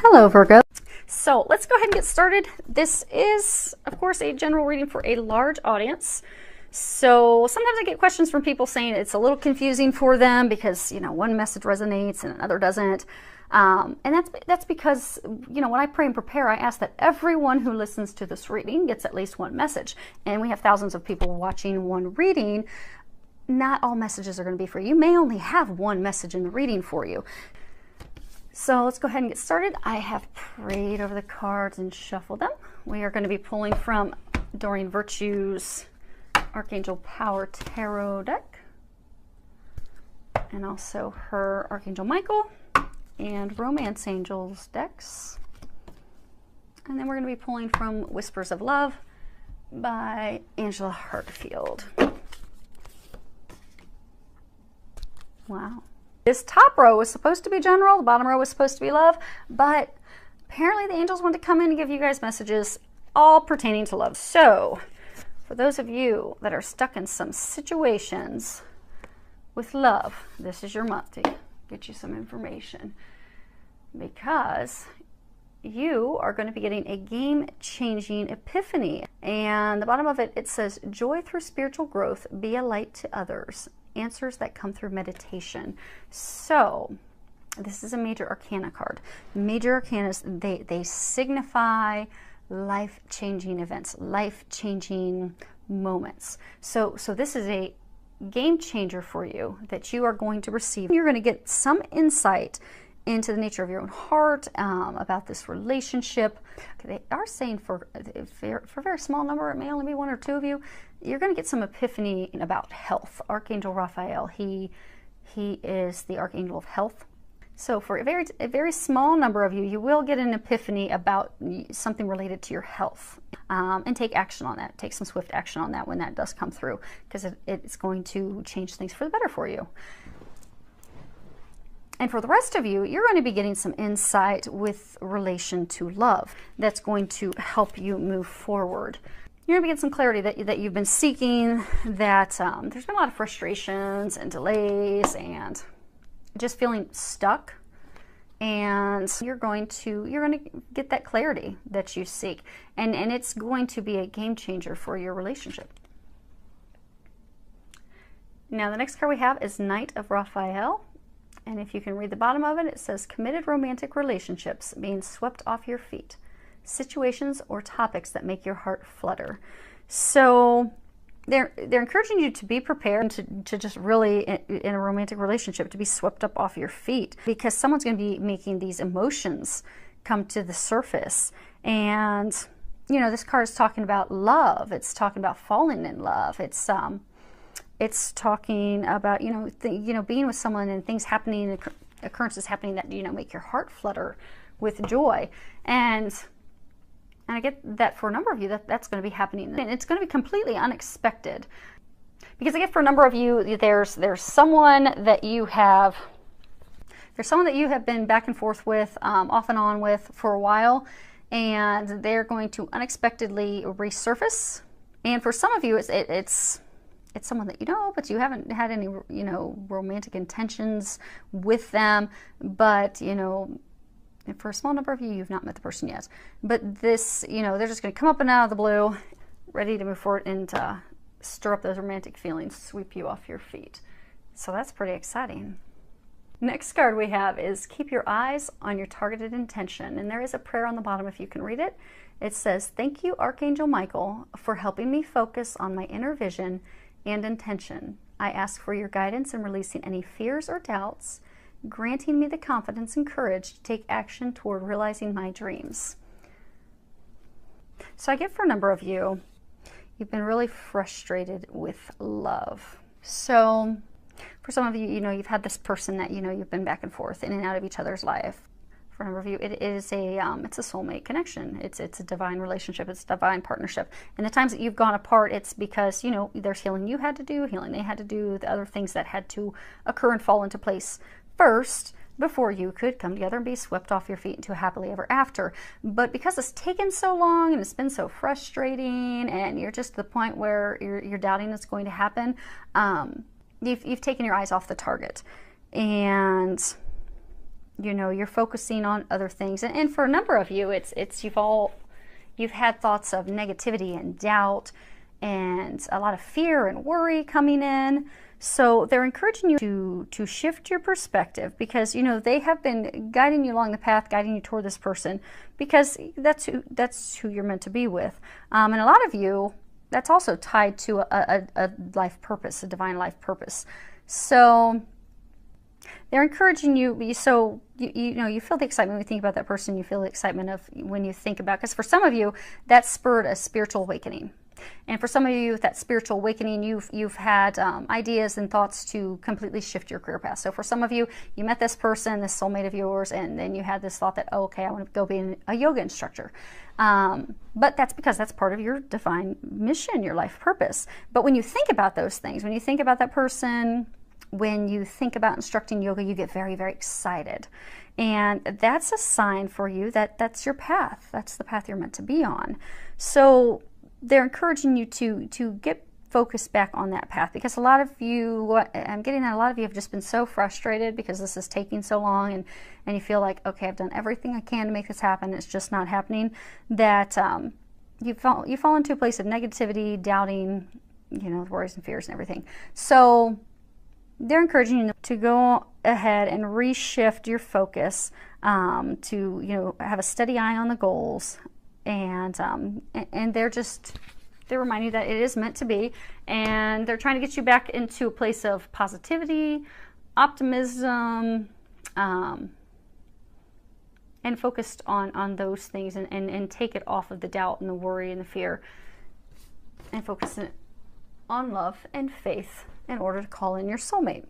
Hello, Virgo. So let's go ahead and get started. This is, of course, a general reading for a large audience. So sometimes I get questions from people saying it's a little confusing for them because, one message resonates and another doesn't. And that's because, when I pray and prepare, I ask that everyone who listens to this reading gets at least one message. And we have thousands of people watching one reading. Not all messages are going to be for you. You may only have one message in the reading for you. So let's go ahead and get started. I have prayed over the cards and shuffled them. We are going to be pulling from Doreen Virtue's Archangel Power Tarot deck, and also her Archangel Michael and Romance Angels decks. And then we're going to be pulling from Whispers of Love by Angela Hartfield. Wow. This top row was supposed to be general, the bottom row was supposed to be love, but apparently the angels want to come in and give you guys messages all pertaining to love. So, for those of you that are stuck in some situations with love, this is your month to get you some information, because you are going to be getting a game-changing epiphany. And the bottom of it, it says, joy through spiritual growth, be a light to others. Answers that come through meditation. So this is a major arcana card. Major arcanas, they signify life-changing events, life-changing moments. So this is a game changer for you that you are going to receive. You're going to get some insight into the nature of your own heart, about this relationship. They are saying for a very small number, it may only be one or two of you, you're going to get some epiphany about health. Archangel Raphael, he is the Archangel of Health. So for a very small number of you, you will get an epiphany about something related to your health. And take action on that. Take some swift action on that when that does come through, because it's going to change things for the better for you. And for the rest of you, you're going to be getting some insight with relation to love that's going to help you move forward. You're going to get some clarity that you've been seeking, that there's been a lot of frustrations and delays and just feeling stuck. And you're going to get that clarity that you seek. And it's going to be a game changer for your relationship. Now the next card we have is Knight of Raphael. And if you can read the bottom of it, it says, committed romantic relationships being swept off your feet. Situations or topics that make your heart flutter. So they're encouraging you to be prepared to just really, in a romantic relationship, to be swept up off your feet. Because someone's going to be making these emotions come to the surface. And, this card is talking about love. It's talking about falling in love. It's talking about, being with someone and things happening, occurrences happening that, make your heart flutter with joy. And I get that for a number of you, that's going to be happening. And it's going to be completely unexpected. Because I get for a number of you, there's someone that you have been back and forth with, off and on with for a while. And they're going to unexpectedly resurface. And for some of you, it's someone that you know, but you haven't had any, romantic intentions with them. But, for a small number of you, you've not met the person yet. But this, they're just going to come up and out of the blue, ready to move forward and stir up those romantic feelings, sweep you off your feet. So that's pretty exciting. Next card we have is keep your eyes on your targeted intention. And there is a prayer on the bottom if you can read it. It says, thank you, Archangel Michael, for helping me focus on my inner vision and intention. I ask for your guidance in releasing any fears or doubts, granting me the confidence and courage to take action toward realizing my dreams. So I get for a number of you, you've been really frustrated with love. So for some of you, you've had this person that, you've been back and forth in and out of each other's life. For a number of you, it's a soulmate connection. It's a divine relationship. It's a divine partnership. And the times that you've gone apart, it's because, there's healing you had to do, healing they had to do, the other things that had to occur and fall into place first before you could come together and be swept off your feet into a happily ever after. But because it's taken so long and it's been so frustrating and you're just to the point where you're doubting it's going to happen, you've taken your eyes off the target. And You know, you're focusing on other things. And for a number of you, it's you've had thoughts of negativity and doubt and a lot of fear and worry coming in. So they're encouraging you to shift your perspective, because, you know, they have been guiding you along the path, guiding you toward this person, because that's who you're meant to be with. And a lot of you, that's also tied to a life purpose, a divine life purpose. So they're encouraging you, so you know, you feel the excitement when you think about that person. You feel the excitement of when you think about, because for some of you, that spurred a spiritual awakening. And for some of you, with that spiritual awakening, you've had ideas and thoughts to completely shift your career path. So for some of you, you met this person, this soulmate of yours, and then you had this thought that, oh, okay, I want to go be a yoga instructor. But that's because that's part of your divine mission, your life purpose. But when you think about those things, when you think about that person, when you think about instructing yoga, you get very, very excited. And that's a sign for you that that's your path. That's the path you're meant to be on. So they're encouraging you to get focused back on that path, because a lot of you, I'm getting that a lot of you have just been so frustrated because this is taking so long, and you feel like, okay, I've done everything I can to make this happen, it's just not happening, that you fall into a place of negativity, doubting, you know, worries and fears and everything. So they're encouraging you to go ahead and reshift your focus, to, you know, have a steady eye on the goals. And they're reminding you that it is meant to be, and they're trying to get you back into a place of positivity, optimism, and focused on those things, and take it off of the doubt and the worry and the fear, and focus it on love and faith in order to call in your soulmate.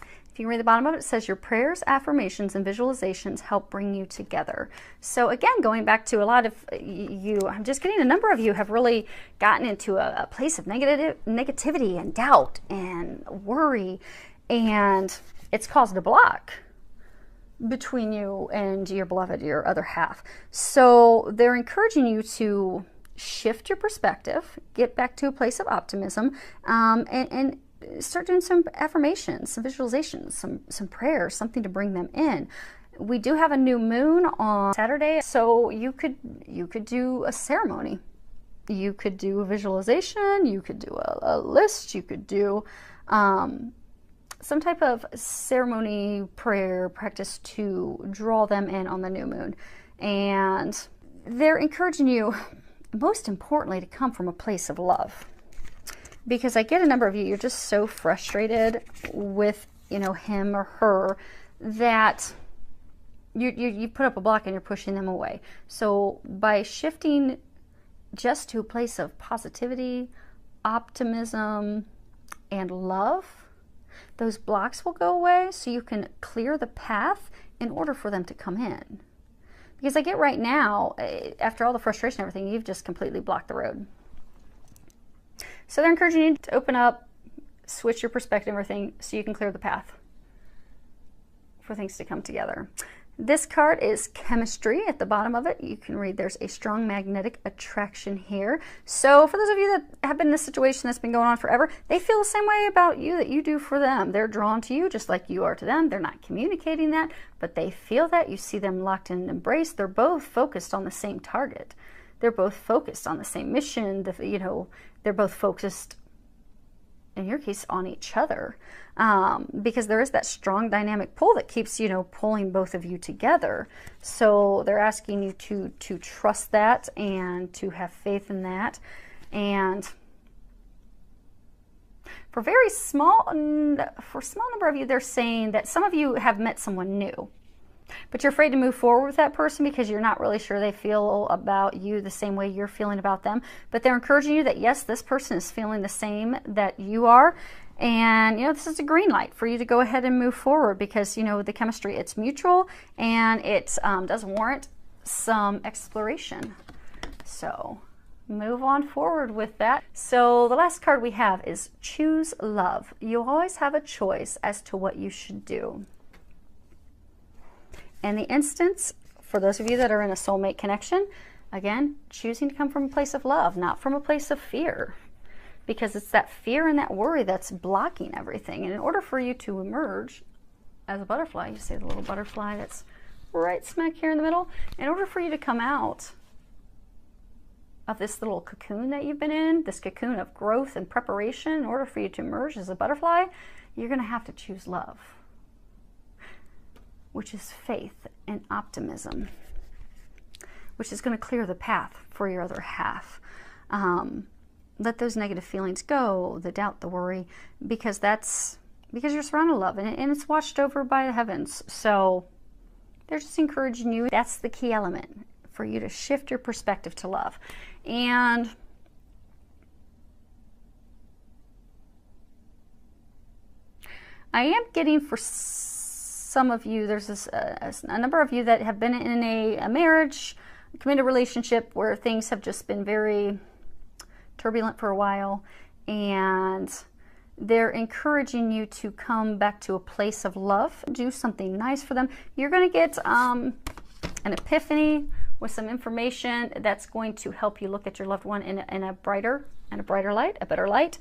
If you can read the bottom of it, it says your prayers, affirmations, and visualizations help bring you together. So again, going back to a lot of you, I'm just getting a number of you have really gotten into a place of negativity and doubt and worry, and it's caused a block between you and your beloved, your other half. So they're encouraging you to shift your perspective, get back to a place of optimism, and start doing some affirmations, some visualizations, some prayers, something to bring them in. We do have a new moon on Saturday, so you could do a ceremony. You could do a visualization, you could do a list, you could do some type of ceremony, prayer, practice to draw them in on the new moon. And they're encouraging you, most importantly, to come from a place of love. Because I get a number of you, you're just so frustrated with, you know, him or her, that you put up a block and you're pushing them away. So by shifting just to a place of positivity, optimism, and love, those blocks will go away, so you can clear the path in order for them to come in. Because I get right now, after all the frustration and everything, you've just completely blocked the road. So they're encouraging you to open up, switch your perspective and everything, so you can clear the path for things to come together. This card is chemistry. At the bottom of it, you can read there's a strong magnetic attraction here. So for those of you that have been in this situation that's been going on forever, they feel the same way about you that you do for them. They're drawn to you just like you are to them. They're not communicating that, but they feel that. You see them locked in and embraced. They're both focused on the same target. They're both focused on the same mission. You know, they're both focused, in your case, on each other, because there is that strong dynamic pull that keeps, you know, pulling both of you together. So they're asking you to trust that and to have faith in that. And for a small number of you, they're saying that some of you have met someone new, but you're afraid to move forward with that person because you're not really sure they feel about you the same way you're feeling about them. But they're encouraging you that, yes, this person is feeling the same that you are. And, you know, this is a green light for you to go ahead and move forward, because, you know, the chemistry, it's mutual, and it does warrant some exploration. So move on forward with that. So the last card we have is choose love. You always have a choice as to what you should do. In the instance, for those of you that are in a soulmate connection, again, choosing to come from a place of love, not from a place of fear, because it's that fear and that worry that's blocking everything. And in order for you to emerge as a butterfly. You see the little butterfly that's right smack here in the middle. In order for you to come out of this little cocoon that you've been in, this cocoon of growth and preparation, in order for you to emerge as a butterfly, you're going to have to choose love, which is faith and optimism, which is going to clear the path for your other half. Let those negative feelings go, the doubt, the worry, because you're surrounded with love, and it's watched over by the heavens. So they're just encouraging you. That's the key element for you to shift your perspective to love. And I am getting, for some of you, there's a number of you that have been in a marriage, a committed relationship where things have just been very turbulent for a while, and they're encouraging you to come back to a place of love. Do something nice for them. You're going to get an epiphany with some information that's going to help you look at your loved one in a brighter light, a better light.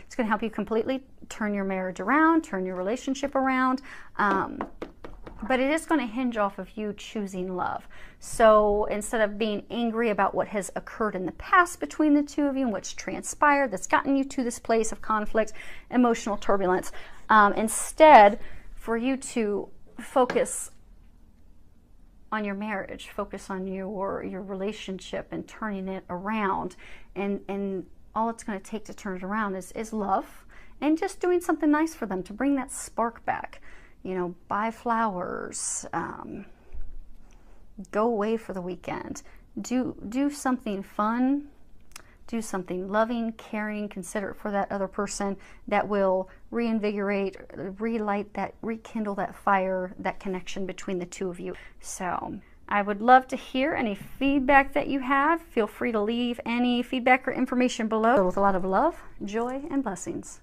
It's going to help you completely turn your marriage around, turn your relationship around. But it is going to hinge off of you choosing love. So instead of being angry about what has occurred in the past between the two of you and what's transpired that's gotten you to this place of conflict, emotional turbulence, instead for you to focus on your marriage, focus on your relationship and turning it around. And all it's going to take to turn it around is love, and just doing something nice for them to bring that spark back. You know, buy flowers, go away for the weekend, do something fun, do something loving, caring, considerate for that other person that will reinvigorate, relight that, rekindle that fire, that connection between the two of you. So I would love to hear any feedback that you have. Feel free to leave any feedback or information below. With a lot of love, joy, and blessings.